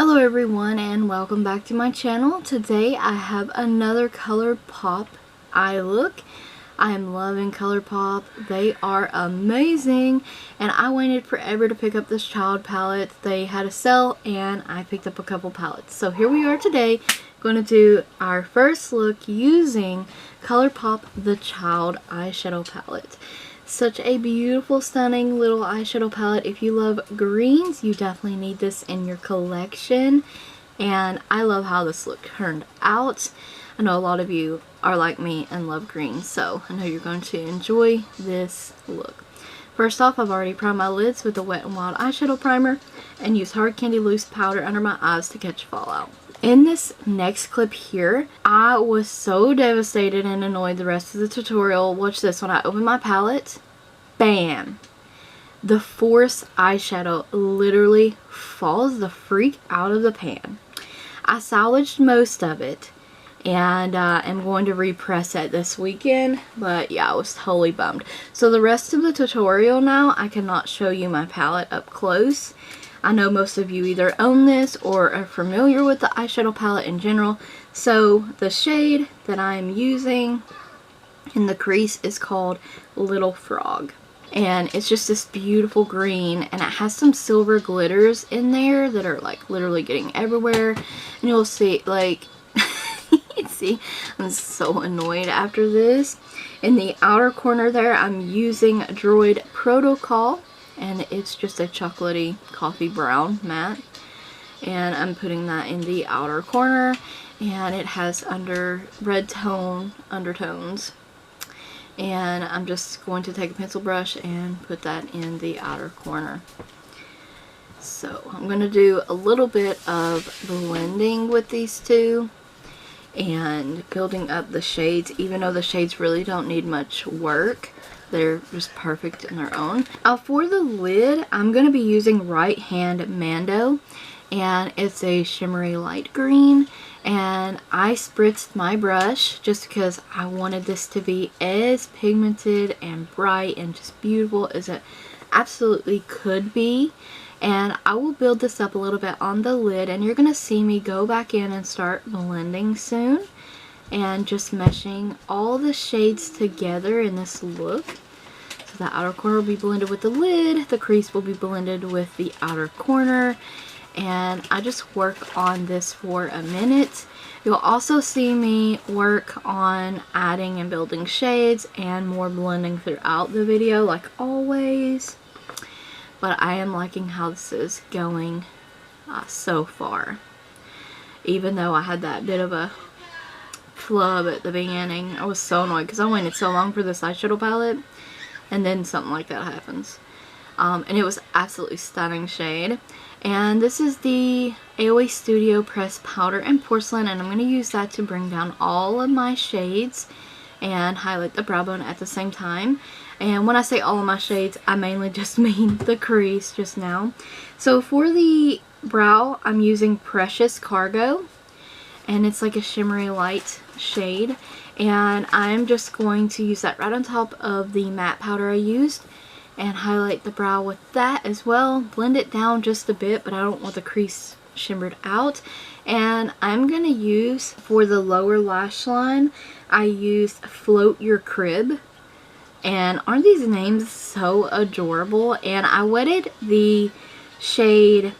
Hello everyone and welcome back to my channel. Today I have another ColourPop eye look. I am loving ColourPop. They are amazing and I waited forever to pick up this child palette. They had a sale and I picked up a couple palettes. So here we are today, going to do our first look using ColourPop the Child eyeshadow palette. Such a beautiful, stunning little eyeshadow palette. If you love greens, you definitely need this in your collection. And I love how this look turned out. I know a lot of you are like me and love greens, so I know you're going to enjoy this look. First off, I've already primed my lids with the Wet n Wild eyeshadow primer and used Hard Candy Loose powder under my eyes to catch fallout. In this next clip here, I was so devastated and annoyed the rest of the tutorial. Watch this. When I open my palette, bam! The Force eyeshadow literally falls the freak out of the pan. I salvaged most of it and I'm going to repress it this weekend, but yeah, I was totally bummed. So the rest of the tutorial now, I cannot show you my palette up close. I know most of you either own this or are familiar with the eyeshadow palette in general. So the shade that I'm using in the crease is called Little Frog. And it's just this beautiful green, and it has some silver glitters in there that are like literally getting everywhere. And you'll see, like, see, I'm so annoyed after this. In the outer corner there, I'm using Droid Protocol. And it's just a chocolatey coffee brown matte, and I'm putting that in the outer corner, and it has red tone undertones, and I'm just going to take a pencil brush and put that in the outer corner. So I'm going to do a little bit of blending with these two and building up the shades, even though the shades really don't need much work. They're just perfect in their own. For the lid, I'm going to be using Right Hand Mando, and it's a shimmery light green, and I spritzed my brush just because I wanted this to be as pigmented and bright and just beautiful as it absolutely could be. And I will build this up a little bit on the lid, and you're going to see me go back in and start blending soon. And just meshing all the shades together in this look. So the outer corner will be blended with the lid, the crease will be blended with the outer corner, and I just work on this for a minute. You'll also see me work on adding and building shades and more blending throughout the video, like always. But I am liking how this is going so far. Even though I had that bit of a flub at the beginning. I was so annoyed because I waited so long for this eyeshadow palette, and then something like that happens. And it was absolutely stunning shade. And this is the AOA Studio Pressed Powder and Porcelain, and I'm going to use that to bring down all of my shades and highlight the brow bone at the same time. And when I say all of my shades, I mainly just mean the crease just now. So for the brow, I'm using Precious Cargo, and it's like a shimmery light shade, and I'm just going to use that right on top of the matte powder I used and highlight the brow with that as well. Blend it down just a bit, but I don't want the crease shimmered out. And I'm going to use, for the lower lash line, I used Float Your Crib, and aren't these names so adorable? And I wetted the shade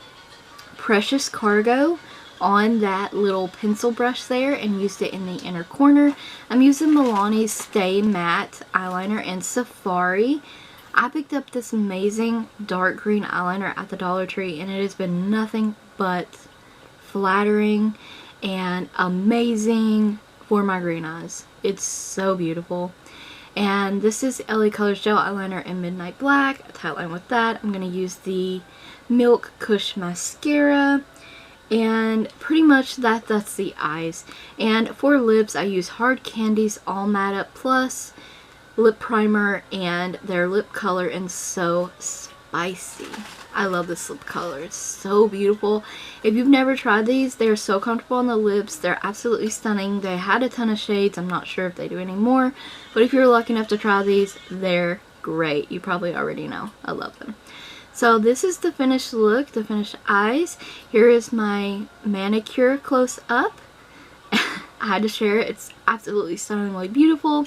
Precious Cargo on that little pencil brush there and used it in the inner corner. I'm using Milani's Stay Matte eyeliner in Safari. I picked up this amazing dark green eyeliner at the Dollar Tree, and it has been nothing but flattering and amazing for my green eyes. It's so beautiful. And this is LaColors Gel Eyeliner in Midnight Black. A tight line with that. I'm going to use the Milk Kush Mascara. And pretty much that's the eyes. And for lips, I use Hard Candy's All Matte Up Plus lip primer and their lip color in So Spicy. I love this lip color. It's so beautiful. If you've never tried these, they're so comfortable on the lips. They're absolutely stunning. They had a ton of shades. I'm not sure if they do anymore. But if you're lucky enough to try these, they're great. You probably already know. I love them. So this is the finished look, the finished eyes. Here is my manicure close up. I had to share it. It's absolutely stunningly beautiful.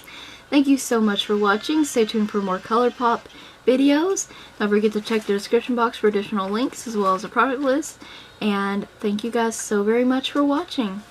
Thank you so much for watching. Stay tuned for more ColourPop videos. Don't forget to check the description box for additional links as well as a product list. And thank you guys so very much for watching.